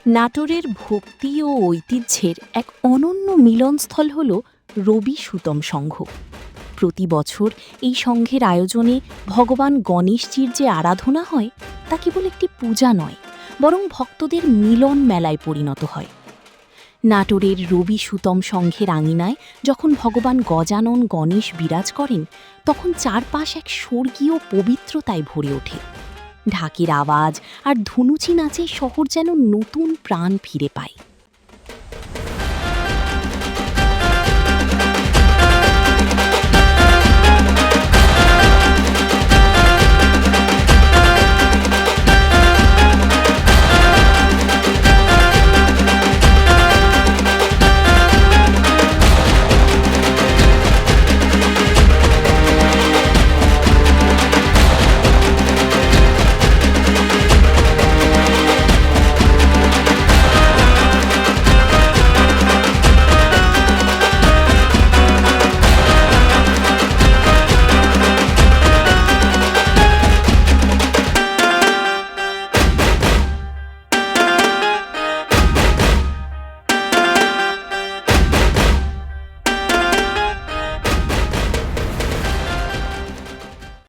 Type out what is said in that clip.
নাটোরের ভক্তি ও ঐতিহ্যের এক অনন্য মিলনস্থল হল রবি সুতম সংঘ। প্রতি বছর এই সংঘের আয়োজনে ভগবান গণেশজির যে আরাধনা হয় তা কেবল একটি পূজা নয়, বরং ভক্তদের মিলন মেলায় পরিণত হয়। নাটোরের রবি সুতম সংঘের আঙিনায় যখন ভগবান গজানন গণেশ বিরাজ করেন, তখন চারপাশ এক স্বর্গীয় পবিত্রতায় ভরে ওঠে। ঢাকের আওয়াজ আর ধুনুচি নাচে শহর যেন নতুন প্রাণ ফিরে পায়।